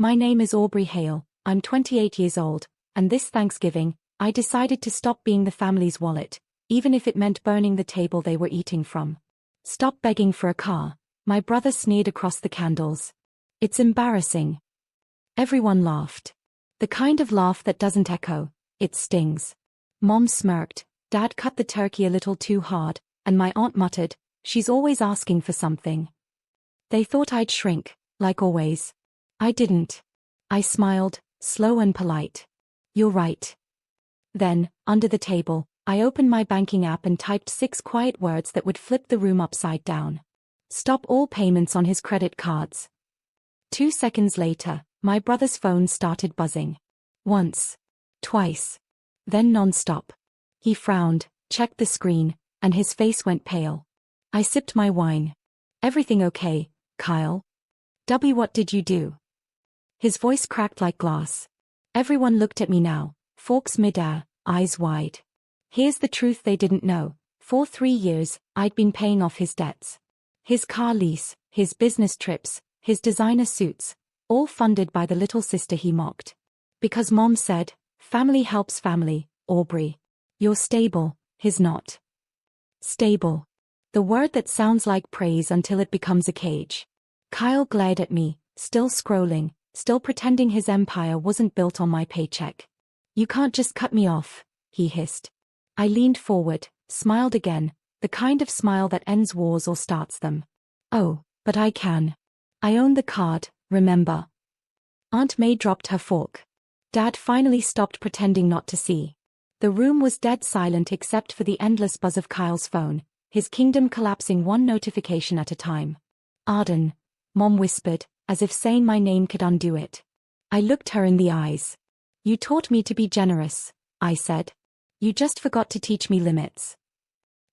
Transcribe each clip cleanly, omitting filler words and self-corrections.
My name is Aubrey Hale, I'm 28 years old, and this Thanksgiving, I decided to stop being the family's wallet, even if it meant burning the table they were eating from. Stop begging for a car, my brother sneered across the candles. It's embarrassing. Everyone laughed. The kind of laugh that doesn't echo, it stings. Mom smirked, Dad cut the turkey a little too hard, and my aunt muttered, she's always asking for something. They thought I'd shrink, like always. I didn't. I smiled, slow and polite. You're right. Then, under the table, I opened my banking app and typed 6 quiet words that would flip the room upside down. Stop all payments on his credit cards. 2 seconds later, my brother's phone started buzzing. Once. Twice. Then non-stop. He frowned, checked the screen, and his face went pale. I sipped my wine. Everything okay, Kyle? What did you do? His voice cracked like glass. Everyone looked at me now, forks midair, eyes wide. Here's the truth they didn't know. For 3 years, I'd been paying off his debts. His car lease, his business trips, his designer suits, all funded by the little sister he mocked. Because Mom said, family helps family, Aubrey. You're stable, he's not. Stable. The word that sounds like praise until it becomes a cage. Kyle glared at me, still scrolling, still pretending his empire wasn't built on my paycheck. You can't just cut me off, he hissed. I leaned forward, smiled again, the kind of smile that ends wars or starts them. Oh, but I can. I own the card, remember? Aunt May dropped her fork. Dad finally stopped pretending not to see. The room was dead silent except for the endless buzz of Kyle's phone, his kingdom collapsing one notification at a time. Arden, Mom whispered, as if saying my name could undo it. I looked her in the eyes. You taught me to be generous, I said. You just forgot to teach me limits.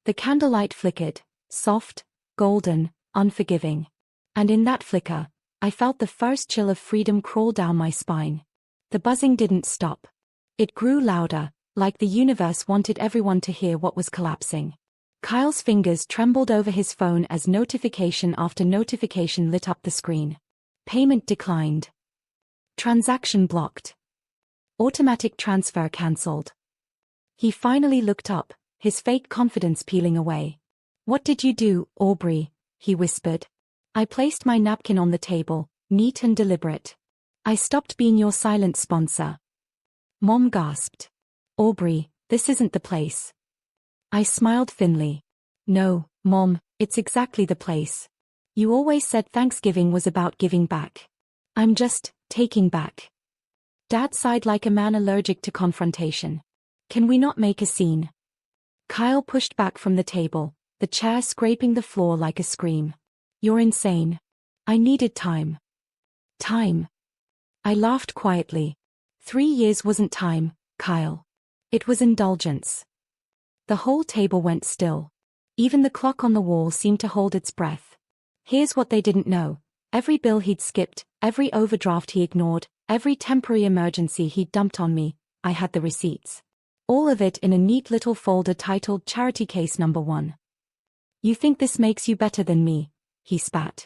The candlelight flickered, soft, golden, unforgiving. And in that flicker, I felt the first chill of freedom crawl down my spine. The buzzing didn't stop. It grew louder, like the universe wanted everyone to hear what was collapsing. Kyle's fingers trembled over his phone as notification after notification lit up the screen. Payment declined. Transaction blocked. Automatic transfer cancelled. He finally looked up, his fake confidence peeling away. What did you do, Aubrey? He whispered. I placed my napkin on the table, neat and deliberate. I stopped being your silent sponsor. Mom gasped. Aubrey, this isn't the place. I smiled thinly. No, Mom, it's exactly the place. You always said Thanksgiving was about giving back. I'm just taking back. Dad sighed like a man allergic to confrontation. Can we not make a scene? Kyle pushed back from the table, the chair scraping the floor like a scream. You're insane. I needed time. Time. I laughed quietly. 3 years wasn't time, Kyle. It was indulgence. The whole table went still. Even the clock on the wall seemed to hold its breath. Here's what they didn't know. Every bill he'd skipped, every overdraft he ignored, every temporary emergency he'd dumped on me, I had the receipts. All of it in a neat little folder titled Charity Case Number 1. You think this makes you better than me? He spat.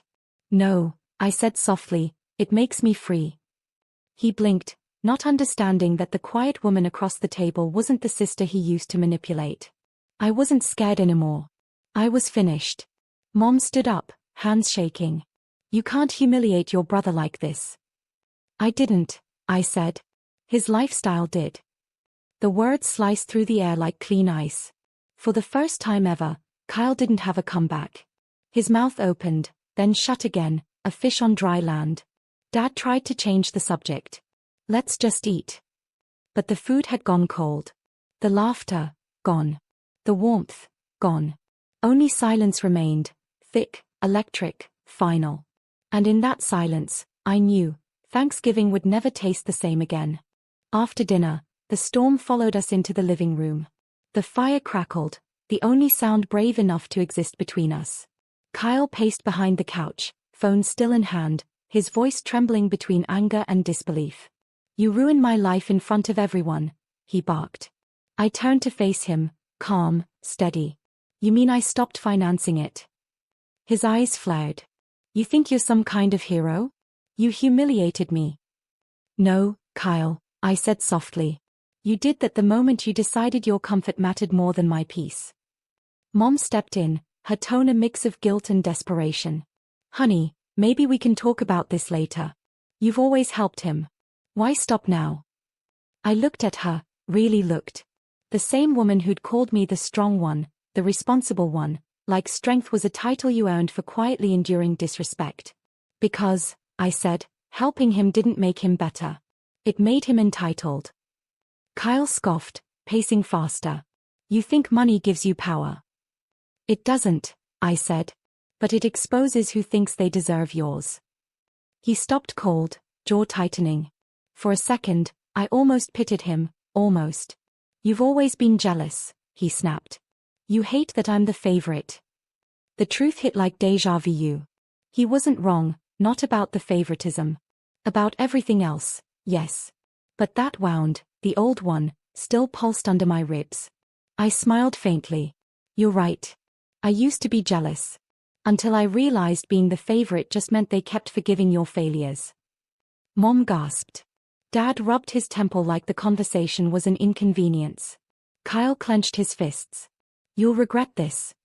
No, I said softly, it makes me free. He blinked, not understanding that the quiet woman across the table wasn't the sister he used to manipulate. I wasn't scared anymore. I was finished. Mom stood up, hands shaking. You can't humiliate your brother like this. I didn't, I said. His lifestyle did. The words sliced through the air like clean ice. For the first time ever, Kyle didn't have a comeback. His mouth opened, then shut again, a fish on dry land. Dad tried to change the subject. Let's just eat. But the food had gone cold. The laughter, gone. The warmth, gone. Only silence remained, thick, electric, final. And in that silence, I knew, Thanksgiving would never taste the same again. After dinner, the storm followed us into the living room. The fire crackled, the only sound brave enough to exist between us. Kyle paced behind the couch, phone still in hand, his voice trembling between anger and disbelief. You ruined my life in front of everyone, he barked. I turned to face him, calm, steady. You mean I stopped financing it? His eyes flared. You think you're some kind of hero? You humiliated me, No, Kyle, I said softly. You did that the moment you decided your comfort mattered more than my peace. Mom stepped in, her tone a mix of guilt and desperation. Honey, maybe we can talk about this later. You've always helped him. Why stop now? I looked at her, really looked. The same woman who'd called me the strong one, the responsible one, like strength was a title you earned for quietly enduring disrespect. Because, I said, helping him didn't make him better. It made him entitled. Kyle scoffed, pacing faster. You think money gives you power? It doesn't, I said. But it exposes who thinks they deserve yours. He stopped cold, jaw tightening. For a second, I almost pitied him, almost. You've always been jealous, he snapped. You hate that I'm the favorite. The truth hit like deja vu. He wasn't wrong, not about the favoritism. About everything else, yes. But that wound, the old one, still pulsed under my ribs. I smiled faintly. You're right. I used to be jealous. Until I realized being the favorite just meant they kept forgiving your failures. Mom gasped. Dad rubbed his temple like the conversation was an inconvenience. Kyle clenched his fists. You'll regret this.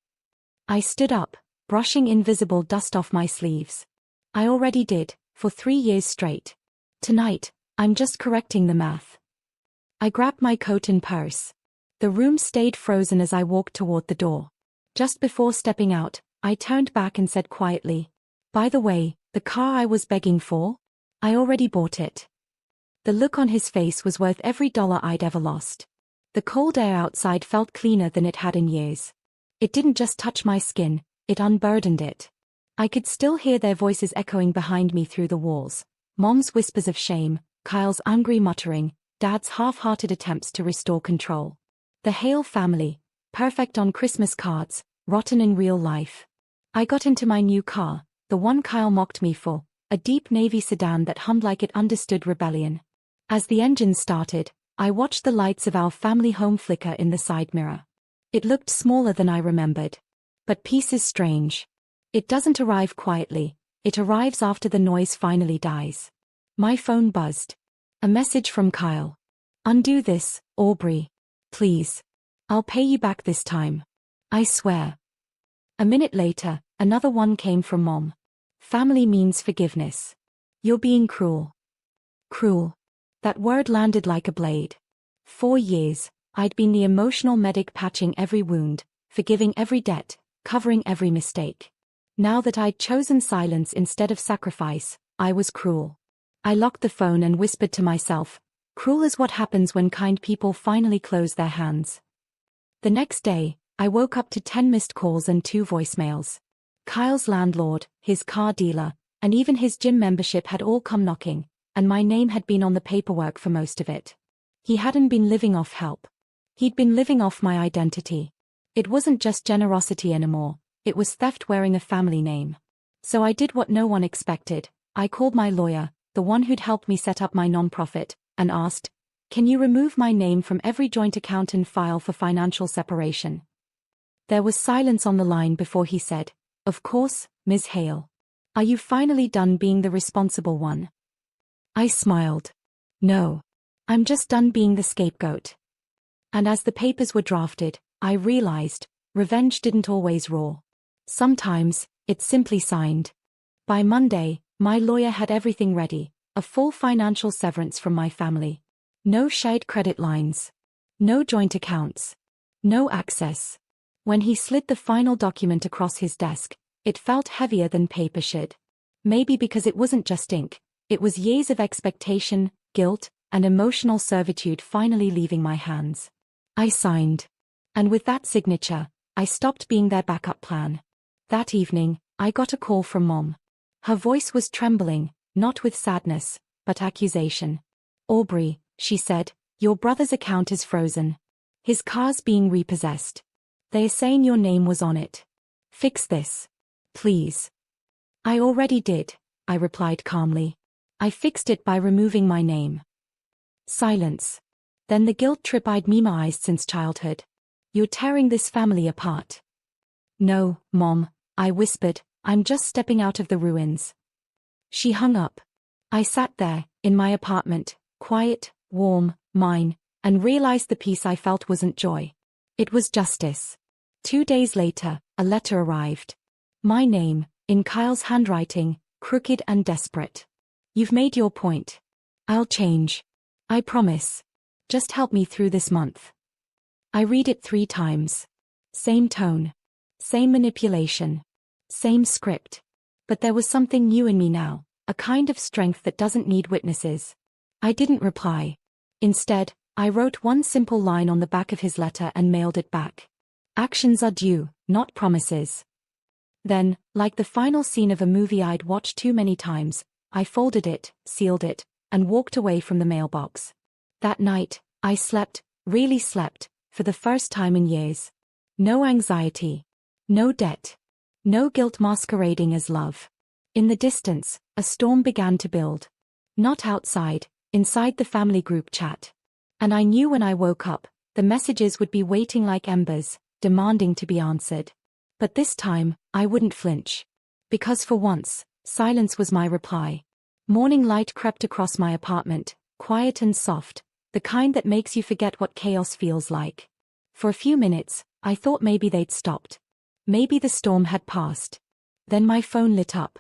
I stood up, brushing invisible dust off my sleeves. I already did, for 3 years straight. Tonight, I'm just correcting the math. I grabbed my coat and purse. The room stayed frozen as I walked toward the door. Just before stepping out, I turned back and said quietly, by the way, the car I was begging for? I already bought it. The look on his face was worth every dollar I'd ever lost. The cold air outside felt cleaner than it had in years. It didn't just touch my skin, it unburdened it. I could still hear their voices echoing behind me through the walls. Mom's whispers of shame, Kyle's angry muttering, Dad's half-hearted attempts to restore control. The Hale family, perfect on Christmas cards, rotten in real life. I got into my new car, the one Kyle mocked me for, a deep navy sedan that hummed like it understood rebellion. As the engine started, I watched the lights of our family home flicker in the side mirror. It looked smaller than I remembered. But peace is strange. It doesn't arrive quietly, it arrives after the noise finally dies. My phone buzzed. A message from Kyle. Undo this, Aubrey. Please. I'll pay you back this time. I swear. A minute later, another one came from Mom. Family means forgiveness. You're being cruel. Cruel. That word landed like a blade. 4 years, I'd been the emotional medic patching every wound, forgiving every debt, covering every mistake. Now that I'd chosen silence instead of sacrifice, I was cruel. I locked the phone and whispered to myself, cruel is what happens when kind people finally close their hands. The next day, I woke up to 10 missed calls and 2 voicemails. Kyle's landlord, his car dealer, and even his gym membership had all come knocking, and my name had been on the paperwork for most of it. He hadn't been living off help. He'd been living off my identity. It wasn't just generosity anymore, it was theft wearing a family name. So I did what no one expected. I called my lawyer, the one who'd helped me set up my nonprofit, and asked, can you remove my name from every joint account and file for financial separation? There was silence on the line before he said, of course, Ms. Hale. Are you finally done being the responsible one? I smiled. No. I'm just done being the scapegoat. And as the papers were drafted, I realized, revenge didn't always roar. Sometimes, it simply signed. By Monday, my lawyer had everything ready, a full financial severance from my family. No shared credit lines. No joint accounts. No access. When he slid the final document across his desk, it felt heavier than paper should. Maybe because it wasn't just ink, it was years of expectation, guilt, and emotional servitude finally leaving my hands. I signed. And with that signature, I stopped being their backup plan. That evening, I got a call from Mom. Her voice was trembling, not with sadness, but accusation. Aubrey, she said, your brother's account is frozen. His car's being repossessed. They're saying your name was on it. Fix this. Please. I already did, I replied calmly. I fixed it by removing my name. Silence. Then the guilt trip I'd memorized since childhood. You're tearing this family apart. No, Mom, I whispered, I'm just stepping out of the ruins. She hung up. I sat there, in my apartment, quiet, warm, mine, and realized the peace I felt wasn't joy. It was justice. 2 days later, a letter arrived. My name, in Kyle's handwriting, crooked and desperate. You've made your point. I'll change. I promise. Just help me through this month. I read it 3 times. Same tone. Same manipulation. Same script. But there was something new in me now, a kind of strength that doesn't need witnesses. I didn't reply. Instead, I wrote one simple line on the back of his letter and mailed it back. Actions are due, not promises. Then, like the final scene of a movie I'd watched too many times, I folded it, sealed it, and walked away from the mailbox. That night, I slept, really slept, for the first time in years. No anxiety. No debt. No guilt masquerading as love. In the distance, a storm began to build. Not outside, inside the family group chat. And I knew when I woke up, the messages would be waiting like embers, demanding to be answered. But this time, I wouldn't flinch. Because for once, silence was my reply. Morning light crept across my apartment, quiet and soft, the kind that makes you forget what chaos feels like. For a few minutes, I thought maybe they'd stopped. Maybe the storm had passed. Then my phone lit up.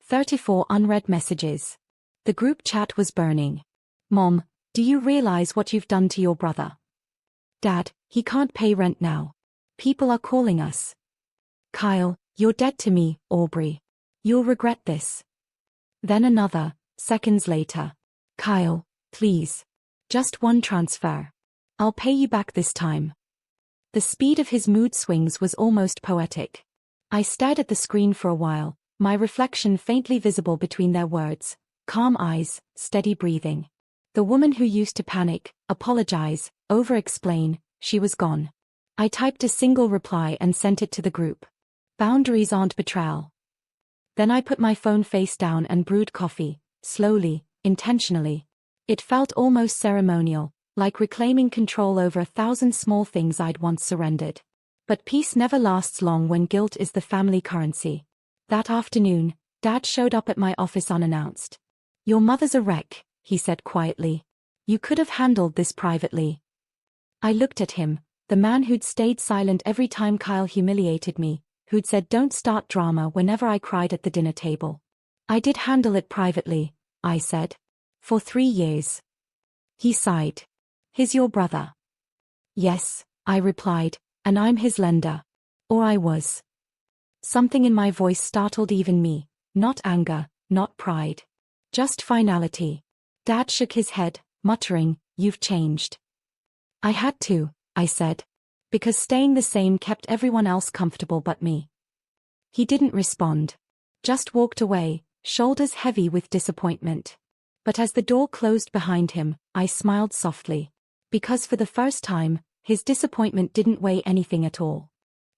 34 unread messages. The group chat was burning. Mom, do you realize what you've done to your brother? Dad, he can't pay rent now. People are calling us. Kyle, you're dead to me, Aubrey. You'll regret this. Then another, seconds later. Kyle, please. Just one transfer. I'll pay you back this time. The speed of his mood swings was almost poetic. I stared at the screen for a while, my reflection faintly visible between their words, calm eyes, steady breathing. The woman who used to panic, apologize, over-explain, she was gone. I typed a single reply and sent it to the group. Boundaries aren't betrayal. Then I put my phone face down and brewed coffee, slowly, intentionally. It felt almost ceremonial, like reclaiming control over 1,000 small things I'd once surrendered. But peace never lasts long when guilt is the family currency. That afternoon, Dad showed up at my office unannounced. Your mother's a wreck, he said quietly. You could have handled this privately. I looked at him, the man who'd stayed silent every time Kyle humiliated me, who'd said don't start drama whenever I cried at the dinner table. I did handle it privately, I said. For 3 years. He sighed. He's your brother. Yes, I replied, and I'm his lender. Or I was. Something in my voice startled even me, not anger, not pride. Just finality. Dad shook his head, muttering, you've changed. I had to, I said. Because staying the same kept everyone else comfortable but me. He didn't respond. Just walked away, shoulders heavy with disappointment. But as the door closed behind him, I smiled softly. Because for the first time, his disappointment didn't weigh anything at all.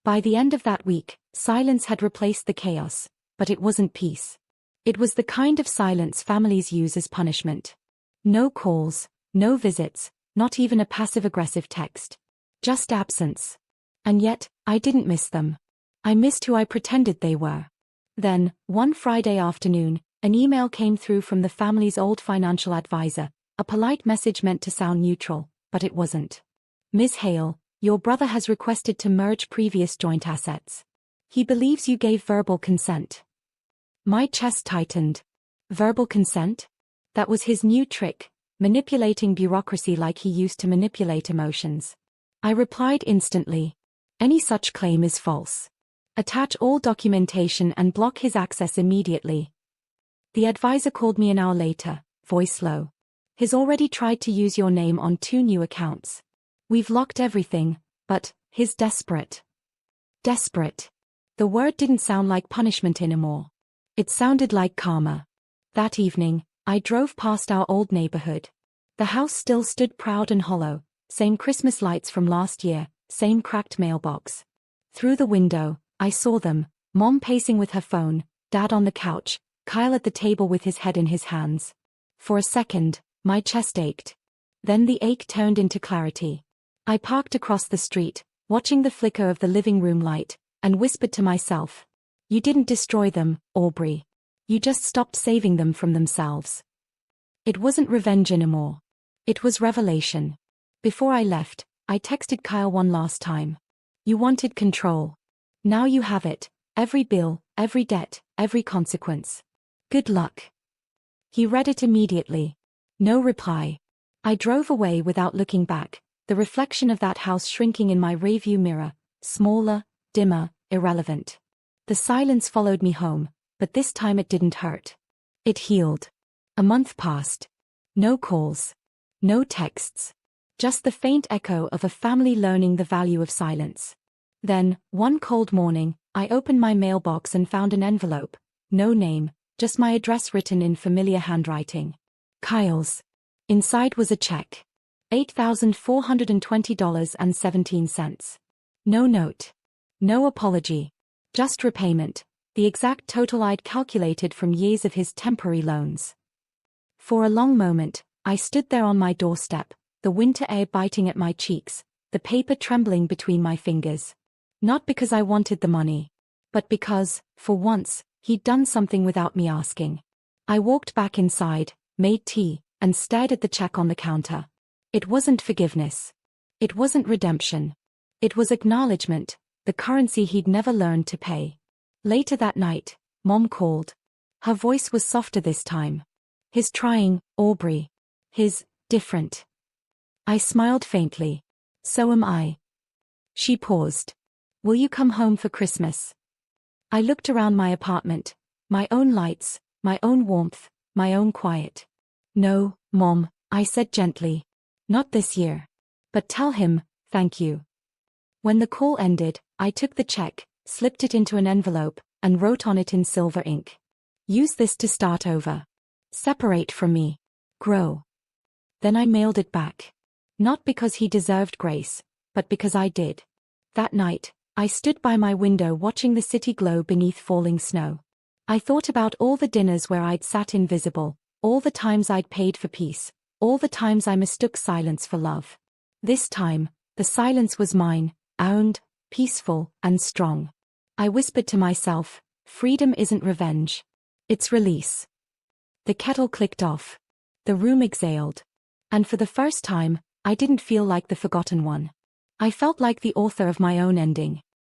By the end of that week, silence had replaced the chaos, but it wasn't peace. It was the kind of silence families use as punishment. No calls, no visits, not even a passive-aggressive text. Just absence. And yet, I didn't miss them. I missed who I pretended they were. Then, one Friday afternoon, an email came through from the family's old financial advisor, a polite message meant to sound neutral, but it wasn't. Ms. Hale, your brother has requested to merge previous joint assets. He believes you gave verbal consent. My chest tightened. Verbal consent? That was his new trick, manipulating bureaucracy like he used to manipulate emotions. I replied instantly. Any such claim is false. Attach all documentation and block his access immediately. The advisor called me an hour later, voice low. He's already tried to use your name on 2 new accounts. We've locked everything, but he's desperate. Desperate. The word didn't sound like punishment anymore. It sounded like karma. That evening, I drove past our old neighborhood. The house still stood proud and hollow, same Christmas lights from last year, same cracked mailbox. Through the window, I saw them, Mom pacing with her phone, Dad on the couch, Kyle at the table with his head in his hands. For a second, my chest ached. Then the ache turned into clarity. I parked across the street, watching the flicker of the living room light, and whispered to myself. You didn't destroy them, Aubrey. You just stopped saving them from themselves. It wasn't revenge anymore. It was revelation. Before I left, I texted Kyle one last time. You wanted control. Now you have it. Every bill, every debt, every consequence. Good luck. He read it immediately. No reply. I drove away without looking back, the reflection of that house shrinking in my rearview mirror, smaller, dimmer, irrelevant. The silence followed me home, but this time it didn't hurt. It healed. A month passed. No calls. No texts. Just the faint echo of a family learning the value of silence. Then, one cold morning, I opened my mailbox and found an envelope. No name, just my address written in familiar handwriting. Kyle's. Inside was a check. $8,420.17. No note. No apology. Just repayment, the exact total I'd calculated from years of his temporary loans. For a long moment, I stood there on my doorstep, the winter air biting at my cheeks, the paper trembling between my fingers. Not because I wanted the money, but because, for once, he'd done something without me asking. I walked back inside, made tea, and stared at the check on the counter. It wasn't forgiveness. It wasn't redemption. It was acknowledgement, the currency he'd never learned to pay. Later that night, Mom called. Her voice was softer this time. His trying, Aubrey. His, different. I smiled faintly. So am I. She paused. Will you come home for Christmas? I looked around my apartment, my own lights, my own warmth, my own quiet. No, Mom, I said gently. Not this year. But tell him, thank you. When the call ended, I took the check, slipped it into an envelope, and wrote on it in silver ink. Use this to start over. Separate from me. Grow. Then I mailed it back. Not because he deserved grace, but because I did. That night, I stood by my window watching the city glow beneath falling snow. I thought about all the dinners where I'd sat invisible, all the times I'd paid for peace, all the times I mistook silence for love. This time, the silence was mine, owned, peaceful, and strong. I whispered to myself, freedom isn't revenge. It's release. The kettle clicked off. The room exhaled. And for the first time, I didn't feel like the forgotten one. I felt like the author of my own ending.